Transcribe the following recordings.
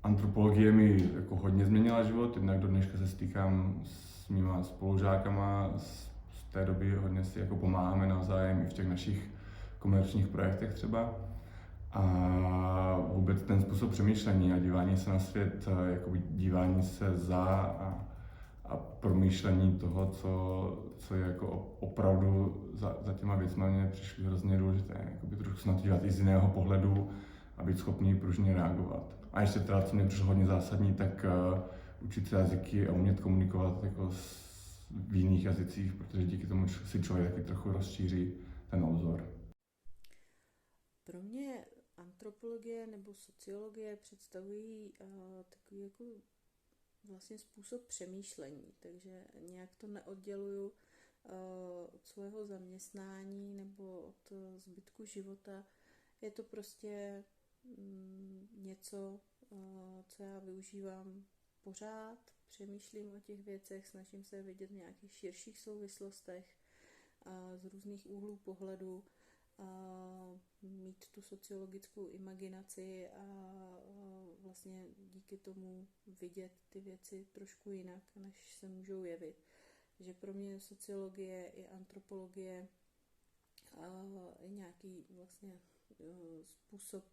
Antropologie mi jako hodně změnila život, jednak do dneška se stýkám s mýma spolužákama z té doby, hodně si jako pomáháme navzájem i v těch našich komerčních projektech třeba. A vůbec ten způsob přemýšlení a dívání se na svět, jakoby dívání se a promýšlení toho, co je jako opravdu za těma věcmi, mě přišlo hrozně důležité. Jakoby trošku se na to dívat i z jiného pohledu a být schopný pružně reagovat. A ještě teda, co mě přišlo hodně zásadní, tak učit se jazyky a umět komunikovat jako v jiných jazycích, protože díky tomu si člověk taky trochu rozšíří ten obzor. Pro mě antropologie nebo sociologie představují takový jako vlastně způsob přemýšlení, takže nějak to neodděluju od svého zaměstnání nebo od zbytku života. Je to prostě něco, co já využívám pořád, přemýšlím o těch věcech, snažím se vidět v nějakých širších souvislostech z různých úhlů pohledu, mít tu sociologickou imaginaci a vlastně díky tomu vidět ty věci trošku jinak, než se můžou jevit. Takže pro mě sociologie i antropologie je nějaký vlastně způsob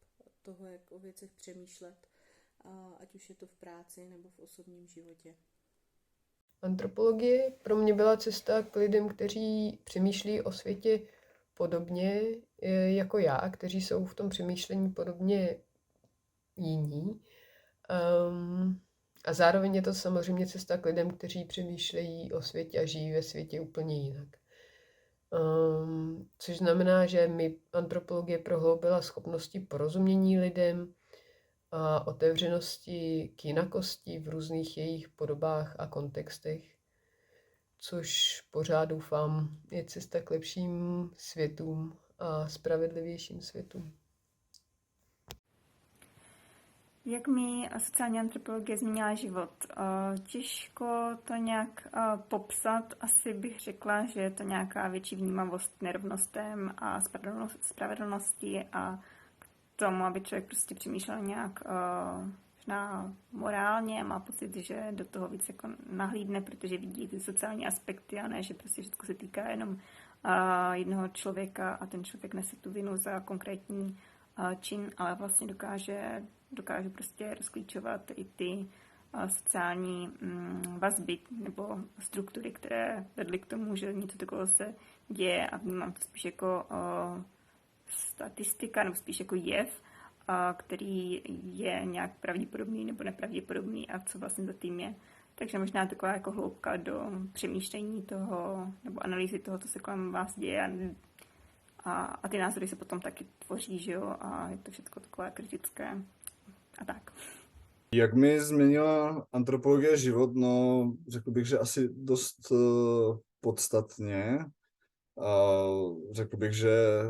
toho, jak o věcech přemýšlet, ať už je to v práci nebo v osobním životě. Antropologie pro mě byla cesta k lidem, kteří přemýšlí o světě podobně jako já, kteří jsou v tom přemýšlení podobně jiní. A zároveň je to samozřejmě cesta k lidem, kteří přemýšlejí o světě a žijí ve světě úplně jinak. Což znamená, že mi antropologie prohloubila schopnosti porozumění lidem a otevřenosti k jinakosti v různých jejich podobách a kontextech, což pořád doufám je cesta k lepším světům a spravedlivějším světům. Jak mi sociální antropologie změnila život? Těžko to nějak popsat. Asi bych řekla, že je to nějaká větší vnímavost nerovnostem a spravedlnosti a k tomu, aby člověk prostě přemýšlel nějak morálně a má pocit, že do toho víc jako nahlídne, protože vidí ty sociální aspekty a ne, že prostě všechno se týká jenom jednoho člověka a ten člověk nese tu vinu za konkrétní čin, ale vlastně dokáže prostě rozklíčovat i ty sociální vazby nebo struktury, které vedly k tomu, že něco takového se děje a vnímám to spíš jako statistika nebo spíš jako jev, který je nějak pravděpodobný nebo nepravděpodobný a co vlastně za tím je. Takže možná taková jako hloubka do přemýšlení toho nebo analýzy toho, co se kolem vás děje a ty názory se potom taky tvoří, že jo, a je to všechno takové kritické a tak. Jak mi změnila antropologie život? No, řekl bych, že asi dost podstatně. Řekl bych, že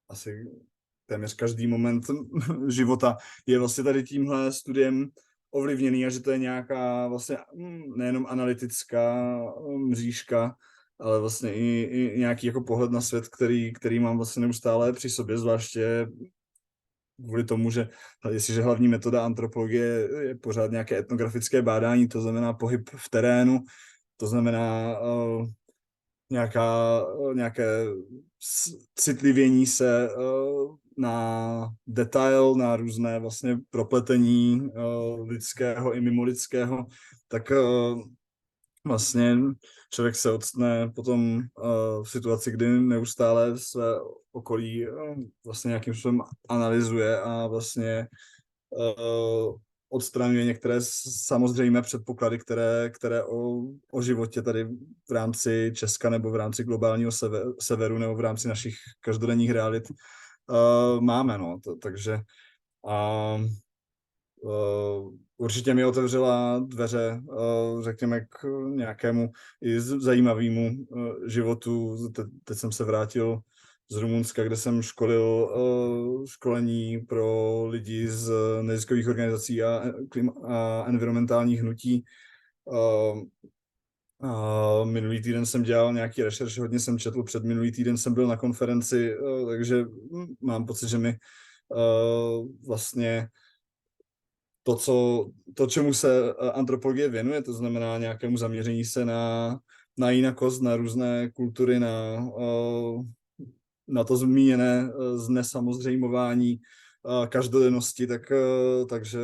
asi téměř každý moment života je vlastně tady tímhle studiem ovlivněný a že to je nějaká vlastně nejenom analytická mřížka, ale vlastně i nějaký jako pohled na svět, který mám vlastně neustále při sobě, zvláště kvůli tomu, že jestliže hlavní metoda antropologie je pořád nějaké etnografické bádání, to znamená pohyb v terénu, to znamená nějaké citlivění se na detail, na různé vlastně propletení lidského i mimolidského, tak vlastně člověk se odstne potom v situaci, kdy neustále své okolí vlastně nějakým způsobem analyzuje a vlastně odstraňuje některé samozřejmé předpoklady, které o životě tady v rámci Česka nebo v rámci globálního severu nebo v rámci našich každodenních realit máme. No. Takže určitě mi otevřela dveře, řekněme, k nějakému i zajímavému životu. Teď jsem se vrátil z Rumunska, kde jsem školil školení pro lidi z neziskových organizací a environmentálních hnutí. Minulý týden jsem dělal nějaký rešerš, hodně jsem četl, před minulý týden jsem byl na konferenci, takže mám pocit, že mi vlastně to, čemu se antropologie věnuje, to znamená nějakému zaměření se na jinakost, na různé kultury, na to zmíněné znesamozřejmování každodennosti, takže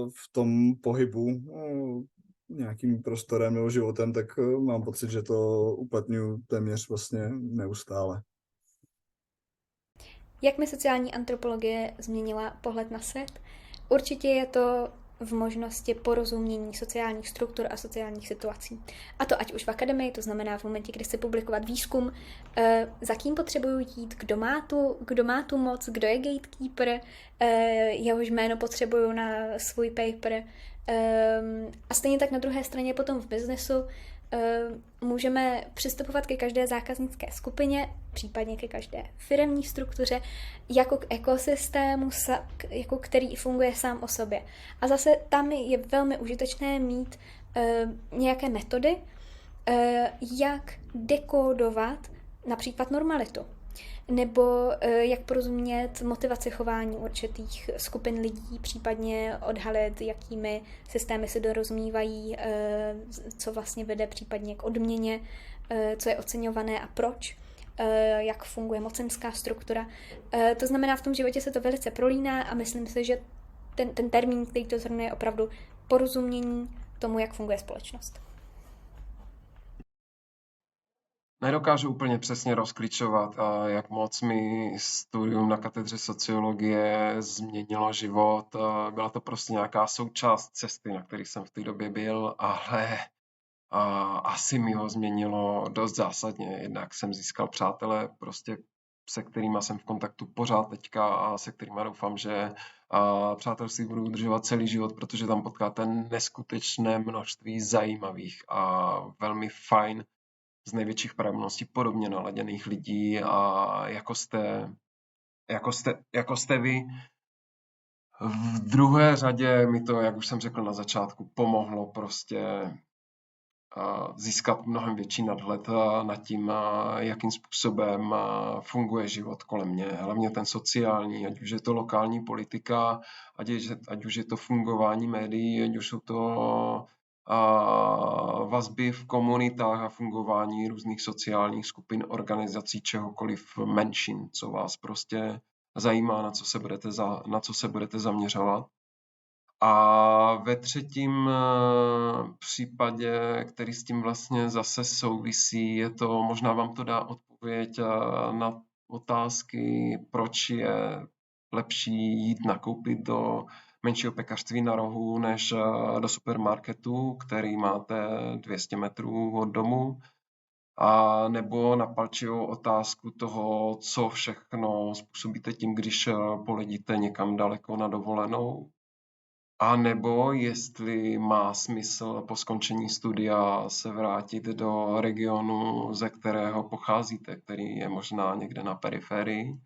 v tom pohybu nějakým prostorem nebo životem, tak mám pocit, že to uplatňuji téměř vlastně neustále. Jak mi sociální antropologie změnila pohled na svět? Určitě je to v možnosti porozumění sociálních struktur a sociálních situací. A to ať už v akademii, to znamená v momentě, kdy chci publikovat výzkum, za kým potřebuju jít, kdo má tu moc, kdo je gatekeeper, jehož jméno potřebuju na svůj paper. A stejně tak na druhé straně potom v biznesu můžeme přistupovat ke každé zákaznické skupině, případně ke každé firemní struktuře, jako k ekosystému, jako který funguje sám o sobě. A zase tam je velmi užitečné mít nějaké metody, jak dekódovat například normalitu, nebo jak porozumět motivaci chování určitých skupin lidí, případně odhalit, jakými systémy se dorozumívají, co vlastně vede případně k odměně, co je oceňované a proč, jak funguje mocenská struktura. To znamená, v tom životě se to velice prolíná a myslím si, že ten termín, který to zhrnuje, je opravdu porozumění tomu, jak funguje společnost. Nedokážu úplně přesně rozklíčovat, jak moc mi studium na katedře sociologie změnilo život. Byla to prostě nějaká součást cesty, na který jsem v té době byl, ale asi mi ho změnilo dost zásadně. Jednak jsem získal přátele, prostě se kterými jsem v kontaktu pořád teďka a se kterými doufám, že přátelství budu udržovat celý život, protože tam potkáte neskutečné množství zajímavých a velmi fajn, z největších pravděpodobností podobně naladěných lidí a jako jste vy. V druhé řadě mi to, jak už jsem řekl na začátku, pomohlo prostě získat mnohem větší nadhled nad tím, jakým způsobem funguje život kolem mě. Hlavně ten sociální, ať už je to lokální politika, ať už je to fungování médií, ať už jsou to vazby v komunitách a fungování různých sociálních skupin, organizací, čehokoliv menšin, co vás prostě zajímá, na co se budete zaměřovat. A ve třetím případě, který s tím vlastně zase souvisí, je to, možná vám to dá odpověď na otázky, proč je lepší jít nakoupit do menšího pekařství na rohu, než do supermarketu, který máte 200 metrů od domu, a nebo na palčivou otázku toho, co všechno způsobíte tím, když poledíte někam daleko na dovolenou, a nebo jestli má smysl po skončení studia se vrátit do regionu, ze kterého pocházíte, který je možná někde na periferii,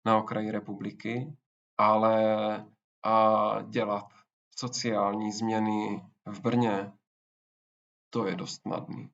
na okraji republiky, ale dělat sociální změny v Brně, to je dost snadný.